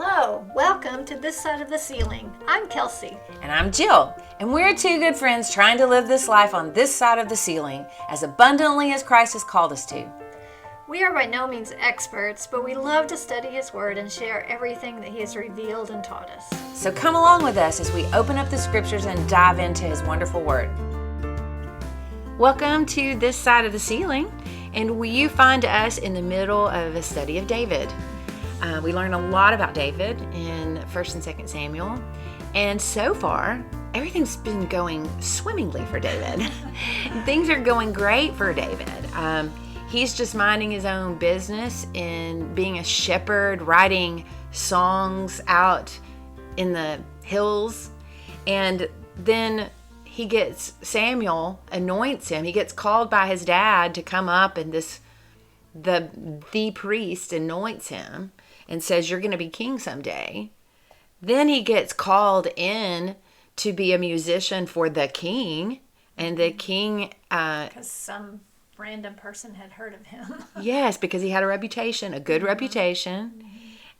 Hello, welcome to This Side of the Ceiling. I'm Kelsey. And I'm Jill, and we're two good friends trying to live this life on this side of the ceiling as abundantly as Christ has called us to. We are by no means experts, but we love to study His Word and share everything that He has revealed and taught us. So come along with us as we open up the scriptures and dive into His wonderful Word. Welcome to This Side of the Ceiling, and you find us in the middle of a study of David. We learn a lot about David in 1st and 2nd Samuel, and so far, everything's been going swimmingly for David. Things are going great for David. He's just minding his own business and being a shepherd, writing songs out in the hills, and then he gets Samuel anoints him. He gets called by his dad to come up, and the priest anoints him and says, "You're going to be king someday." Then he gets called in to be a musician for the king, and the king Because some random person had heard of him. yes, because he had a reputation, a good reputation,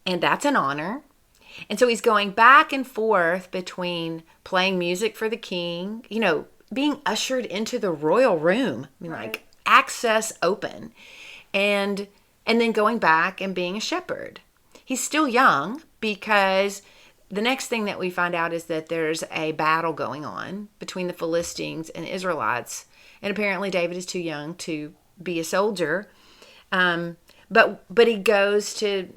and that's an honor. And so he's going back and forth between playing music for the king, being ushered into the royal room, like access open, and then going back and being a shepherd. He's still young because the next thing that we find out is that there's a battle going on between the Philistines and Israelites, and apparently David is too young to be a soldier, but he goes to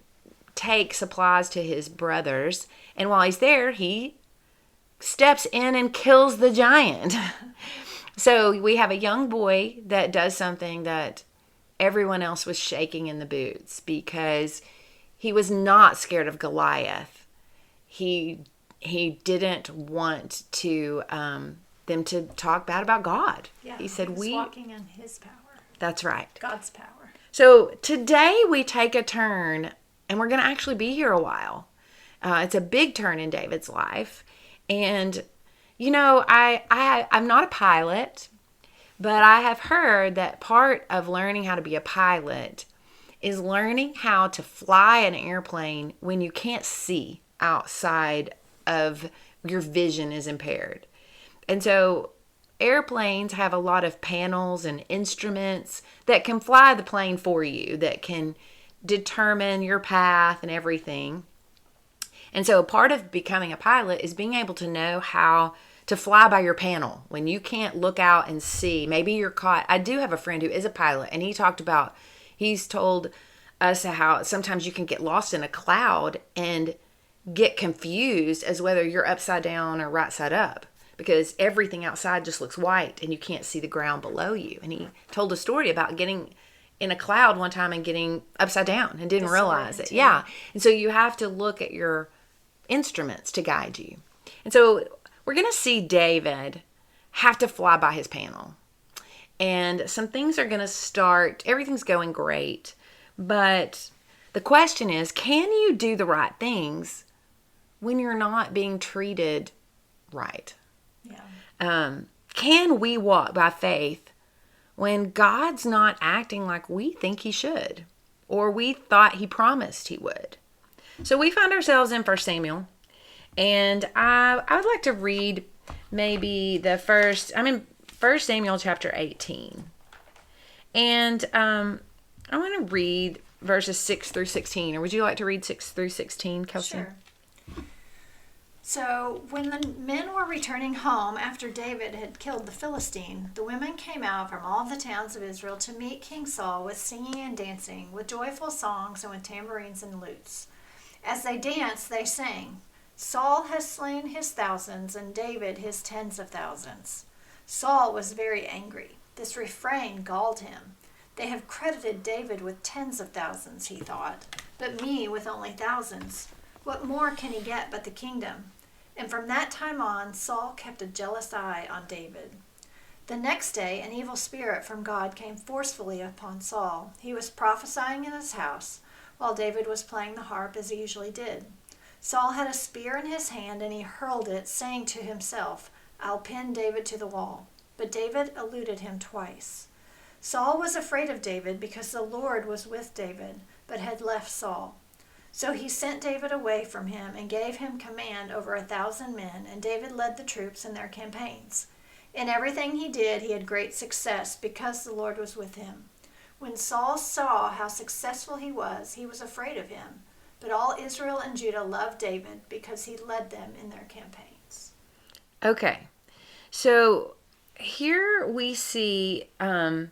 take supplies to his brothers, and while he's there, he steps in and kills the giant. So we have a young boy that does something that everyone else was shaking in the boots, because he was not scared of Goliath. He didn't want to them to talk bad about God. Yeah, he said, "We walking in His power." That's right. God's power. So today we take a turn, and we're going to actually be here a while. It's a big turn in David's life, and I'm not a pilot, but I have heard that part of learning how to be a pilot is learning how to fly an airplane when you can't see outside of your vision is impaired. And so airplanes have a lot of panels and instruments that can fly the plane for you, that can determine your path and everything. And so a part of becoming a pilot is being able to know how to fly by your panel when you can't look out and see. Maybe you're caught. I do have a friend who is a pilot, and he's told us how sometimes you can get lost in a cloud and get confused as whether you're upside down or right side up, because everything outside just looks white and you can't see the ground below you. And he told a story about getting in a cloud one time and getting upside down and didn't realize it. Yeah. And so you have to look at your instruments to guide you. And so we're going to see David have to fly by his panel. And some things are going to start. Everything's going great. But the question is, can you do the right things when you're not being treated right? Yeah. Can we walk by faith when God's not acting like we think He should, or we thought He promised He would? So we find ourselves in 1 Samuel, and I would like to read maybe 1 Samuel chapter 18. And I want to read verses 6 through 16. Or would you like to read 6 through 16, Kelsey? Sure. So when the men were returning home after David had killed the Philistine, the women came out from all the towns of Israel to meet King Saul with singing and dancing, with joyful songs and with tambourines and lutes. As they danced, they sang, "Saul has slain his thousands and David his tens of thousands." Saul was very angry. This refrain galled him. "They have credited David with tens of thousands," he thought, "but me with only thousands. What more can he get but the kingdom?" And from that time on, Saul kept a jealous eye on David. The next day, an evil spirit from God came forcefully upon Saul. He was prophesying in his house, while David was playing the harp as he usually did. Saul had a spear in his hand, and he hurled it, saying to himself, "I'll pin David to the wall." But David eluded him twice. Saul was afraid of David because the Lord was with David, but had left Saul. So he sent David away from him and gave him command over 1,000 men, and David led the troops in their campaigns. In everything he did, he had great success because the Lord was with him. When Saul saw how successful he was afraid of him. But all Israel and Judah loved David because he led them in their campaigns. Okay. So here we see that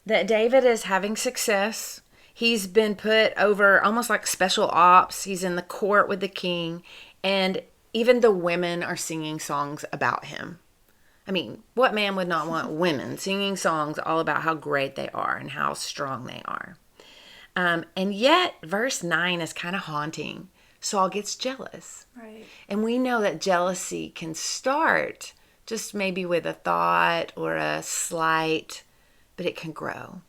David is having success. He's been put over almost like special ops. He's in the court with the king, and even the women are singing songs about him. I mean, what man would not want women singing songs all about how great they are and how strong they are? And yet, verse 9 is kind of haunting. Saul gets jealous. Right. And we know that jealousy can start just maybe with a thought or a slight, but it can grow.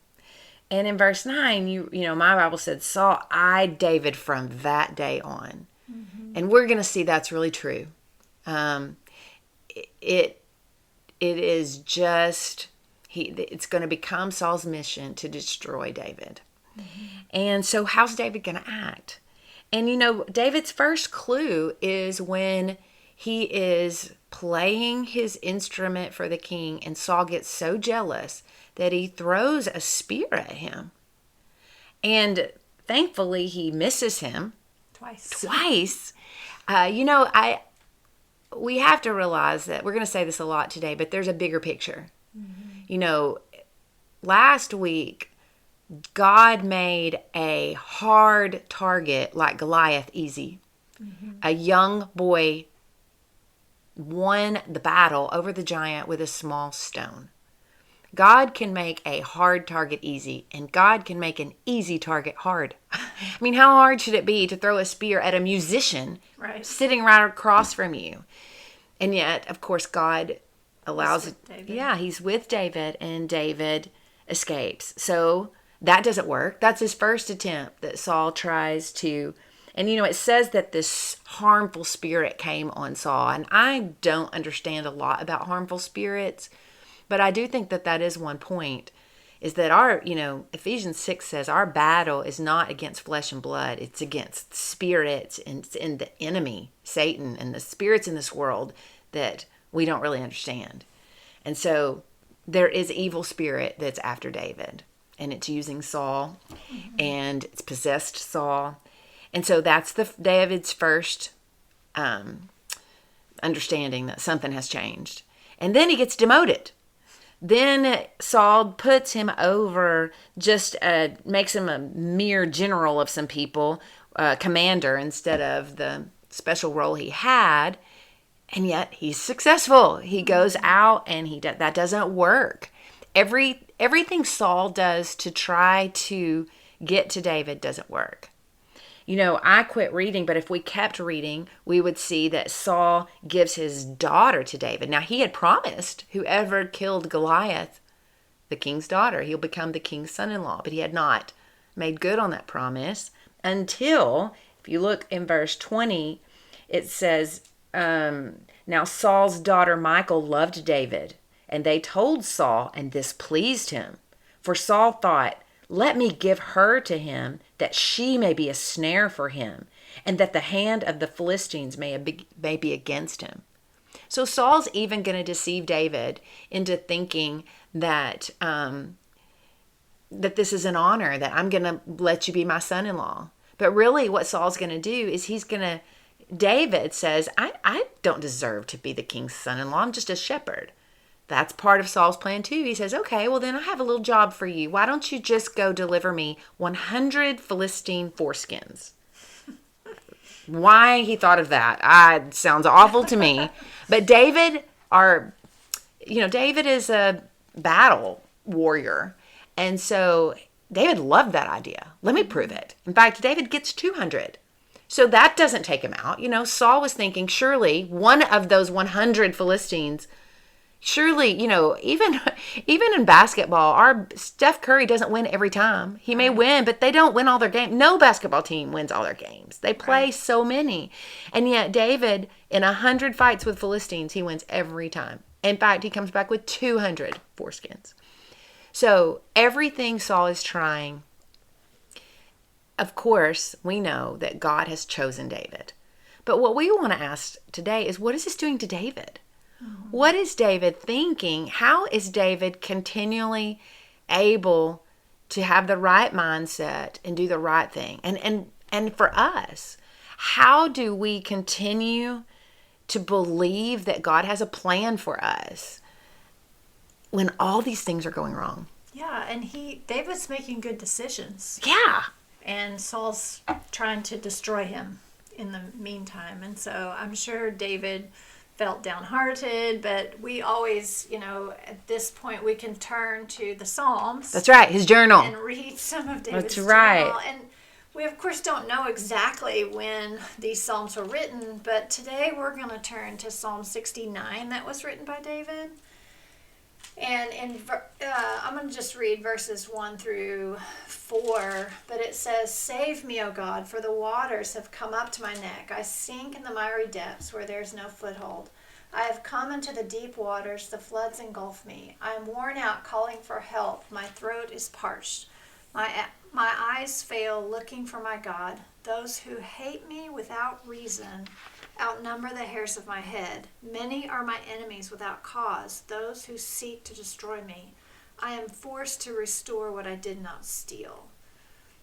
And in verse 9, you know, my Bible said, Saul eyed David from that day on. Mm-hmm. And we're going to see that's really true. It is just, it's going to become Saul's mission to destroy David. Mm-hmm. And so how's David going to act? And you know, David's first clue is when he is playing his instrument for the king, and Saul gets so jealous that he throws a spear at him. And thankfully, he misses him. Twice. We have to realize that we're going to say this a lot today, but there's a bigger picture. Mm-hmm. You know, last week, God made a hard target like Goliath easy. Mm-hmm. A young boy won the battle over the giant with a small stone. God can make a hard target easy, and God can make an easy target hard. I mean, how hard should it be to throw a spear at a musician sitting right across from you? And yet, of course, God allows it. Yeah, he's with David, and David escapes. So that doesn't work. That's his first attempt that Saul tries to. And, you know, it says that this harmful spirit came on Saul. And I don't understand a lot about harmful spirits, but I do think that that is one point, is that Ephesians 6 says our battle is not against flesh and blood. It's against spirits and the enemy, Satan, and the spirits in this world that we don't really understand. And so there is evil spirit that's after David, and it's using Saul, and it's possessed Saul. And so that's David's first understanding that something has changed. And then he gets demoted. Then Saul puts him over, makes him a mere general of some people, commander instead of the special role he had. And yet he's successful. He goes out, and that doesn't work. Everything Saul does to try to get to David doesn't work. You know, I quit reading, but if we kept reading, we would see that Saul gives his daughter to David. Now, he had promised whoever killed Goliath, the king's daughter, he'll become the king's son-in-law, but he had not made good on that promise until, if you look in verse 20, it says, now Saul's daughter Michal loved David, and they told Saul, and this pleased him. For Saul thought, let me give her to him, that she may be a snare for him, and that the hand of the Philistines may be against him. So Saul's even going to deceive David into thinking that that this is an honor, that I'm going to let you be my son-in-law. But really what Saul's going to do is David says, I don't deserve to be the king's son-in-law. I'm just a shepherd. That's part of Saul's plan too. He says, okay, well then I have a little job for you. Why don't you just go deliver me 100 Philistine foreskins? Why he thought of that? Sounds awful to me. But David is a battle warrior. And so David loved that idea. Let me prove it. In fact, David gets 200. So that doesn't take him out. You know, Saul was thinking, surely one of those 100 Philistines, surely, you know, even in basketball, our Steph Curry doesn't win every time. He may win, but they don't win all their games. No basketball team wins all their games. They play so many. And yet David, in 100 fights with Philistines, he wins every time. In fact, he comes back with 200 foreskins. So everything Saul is trying, of course, we know that God has chosen David. But what we want to ask today is, what is this doing to David? What is David thinking? How is David continually able to have the right mindset and do the right thing? And for us, how do we continue to believe that God has a plan for us when all these things are going wrong? Yeah, and David's making good decisions. Yeah. And Saul's trying to destroy him in the meantime. And so I'm sure David felt downhearted, but we always, at this point, we can turn to the Psalms. That's right, his journal. And read some of David's That's right. journal. And we, of course, don't know exactly when these Psalms were written, but today we're going to turn to Psalm 69 that was written by David. And I'm going to just read verses 1 through 4, but it says, "Save me, O God, for the waters have come up to my neck. I sink in the miry depths where there is no foothold. I have come into the deep waters, the floods engulf me. I am worn out calling for help. My throat is parched. My eyes fail looking for my God. Those who hate me without reason outnumber the hairs of my head. Many are my enemies without cause, those who seek to destroy me. I am forced to restore what I did not steal."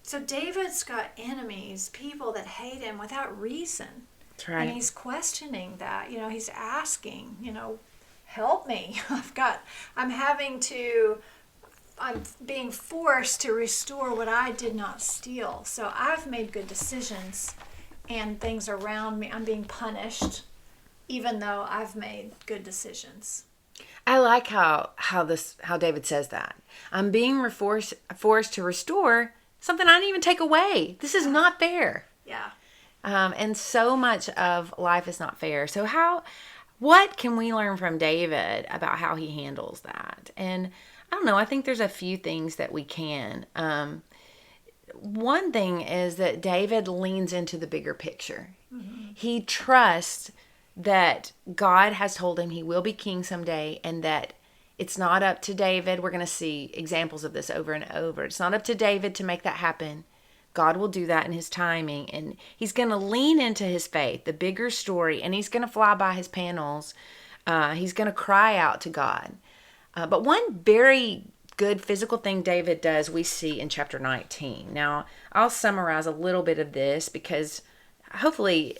So David's got enemies, people that hate him without reason. That's right. And he's questioning that. He's asking, help me. I'm being forced to restore what I did not steal. So I've made good decisions, and things around me, I'm being punished, even though I've made good decisions. I like how David says that. I'm being forced to restore something I didn't even take away. This is not fair. Yeah. And so much of life is not fair. So what can we learn from David about how he handles that? And I don't know, I think there's a few things that we can. One thing is that David leans into the bigger picture. Mm-hmm. He trusts that God has told him he will be king someday, and that it's not up to David. We're going to see examples of this over and over. It's not up to David to make that happen. God will do that in his timing, and he's going to lean into his faith, the bigger story, and he's going to fly by his panels. He's going to cry out to God. But one very good physical thing David does, we see in chapter 19. Now, I'll summarize a little bit of this because hopefully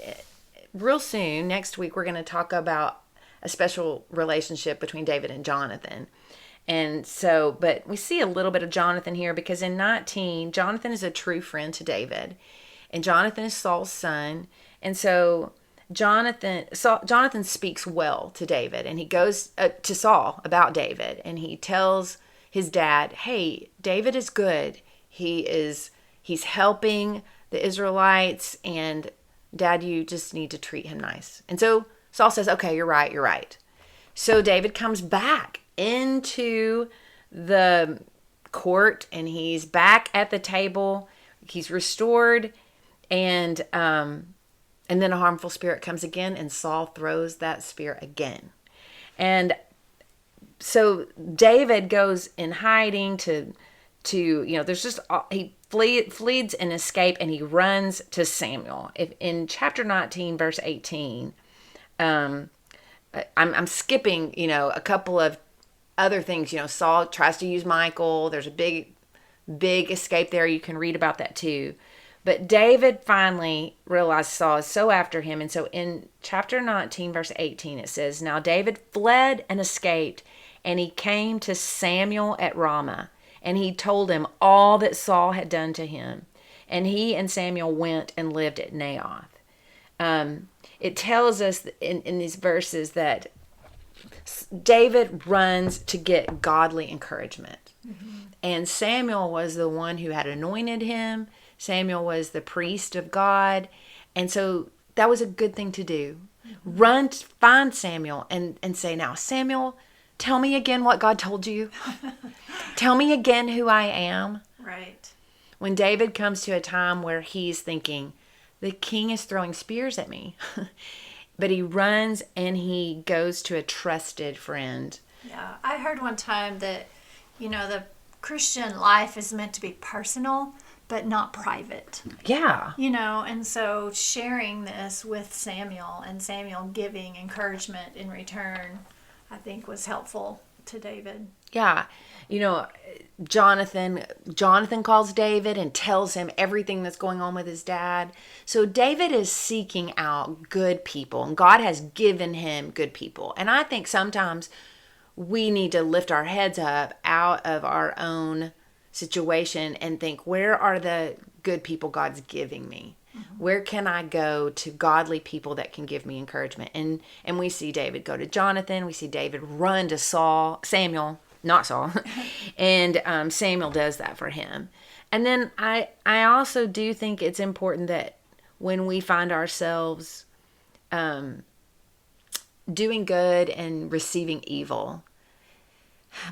real soon, next week, we're going to talk about a special relationship between David and Jonathan. And so, but we see a little bit of Jonathan here because in 19, Jonathan is a true friend to David. And Jonathan is Saul's son. And so Jonathan speaks well to David, and he goes to Saul about David, and he tells his dad, "Hey, David is good. He's helping the Israelites, and Dad, you just need to treat him nice." And so Saul says, "Okay, you're right." So David comes back into the court, and he's back at the table. He's restored, and then a harmful spirit comes again, and Saul throws that spear again. And so David goes in hiding to there's just, he flees and escape, and he runs to Samuel. In chapter 19, verse 18, I'm skipping, a couple of other things. Saul tries to use Michael. There's a big escape there. You can read about that too. But David finally realized Saul is so after him. And so in chapter 19, verse 18, it says, "Now David fled and escaped, and he came to Samuel at Ramah, and he told him all that Saul had done to him. And he and Samuel went and lived at Naioth." It tells us in these verses that David runs to get godly encouragement. Mm-hmm. And Samuel was the one who had anointed him. Samuel was the priest of God. And so that was a good thing to do. Mm-hmm. Run to find Samuel and say, "Now, Samuel, tell me again what God told you. Tell me again who I am." Right. When David comes to a time where he's thinking, the king is throwing spears at me. But he runs and he goes to a trusted friend. Yeah. I heard one time that, the Christian life is meant to be personal, but not private. Yeah. And so sharing this with Samuel and Samuel giving encouragement in return, I think was helpful to David. Yeah. Jonathan calls David and tells him everything that's going on with his dad. So David is seeking out good people, and God has given him good people. And I think sometimes we need to lift our heads up out of our own situation and think, where are the good people God's giving me? Where can I go to godly people that can give me encouragement? And we see David go to Jonathan. We see David run to Samuel, not Saul. And Samuel does that for him. And then I also do think it's important that when we find ourselves doing good and receiving evil,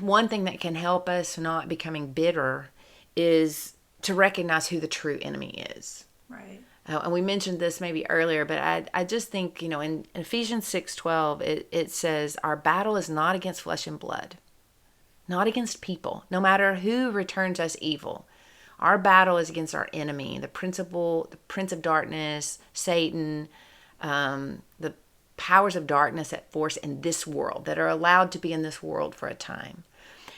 one thing that can help us not becoming bitter is to recognize who the true enemy is. Right. And we mentioned this maybe earlier, but I just think, in Ephesians 6:12, it says, our battle is not against flesh and blood, not against people, no matter who returns us evil. Our battle is against our enemy, the prince of darkness, Satan, the powers of darkness at force in this world that are allowed to be in this world for a time.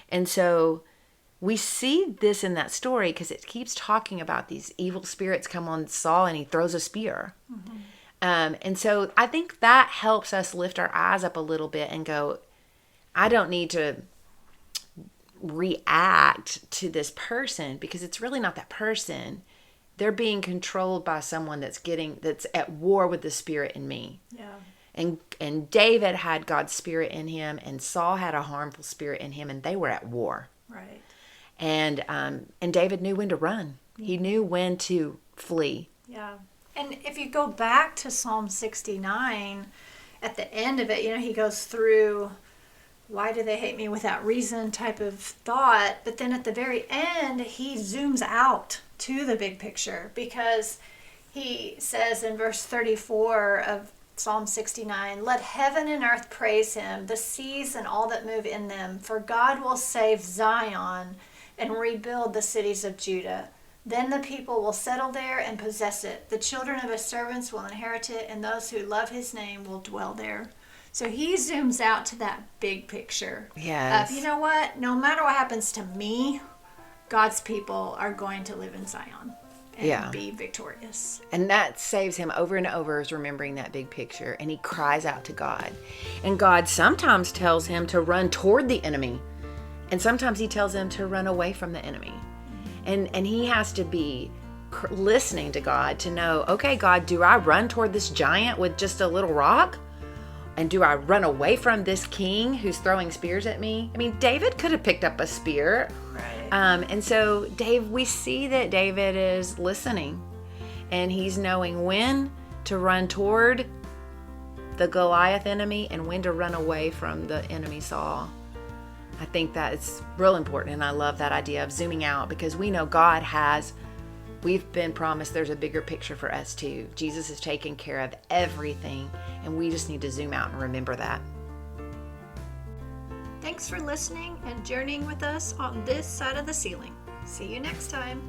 And so we see this in that story because it keeps talking about these evil spirits come on Saul and he throws a spear. And so I think that helps us lift our eyes up a little bit and go, I don't need to react to this person because it's really not that person. They're being controlled by someone that's at war with the spirit in me. Yeah. And David had God's spirit in him, and Saul had a harmful spirit in him, and they were at war. Right. And David knew when to run. He knew when to flee. Yeah. And if you go back to Psalm 69, at the end of it, he goes through, why do they hate me without reason type of thought. But then at the very end, he zooms out to the big picture because he says in verse 34 of Psalm 69, let heaven and earth praise him, the seas and all that move in them, for God will save Zion and rebuild the cities of Judah. Then the people will settle there and possess it. The children of his servants will inherit it, and those who love his name will dwell there. So he zooms out to that big picture. Yes. Of, you know what? No matter what happens to me, God's people are going to live in Zion and be victorious. And that saves him over and over, is remembering that big picture. And he cries out to God. And God sometimes tells him to run toward the enemy. And sometimes he tells him to run away from the enemy. And he has to be listening to God to know, okay, God, do I run toward this giant with just a little rock? And do I run away from this king who's throwing spears at me? I mean, David could have picked up a spear. Right. And so we see that David is listening, and he's knowing when to run toward the Goliath enemy and when to run away from the enemy Saul. I think that it's real important, and I love that idea of zooming out because we know we've been promised there's a bigger picture for us too. Jesus has taken care of everything, and we just need to zoom out and remember that. Thanks for listening and journeying with us on this side of the ceiling. See you next time.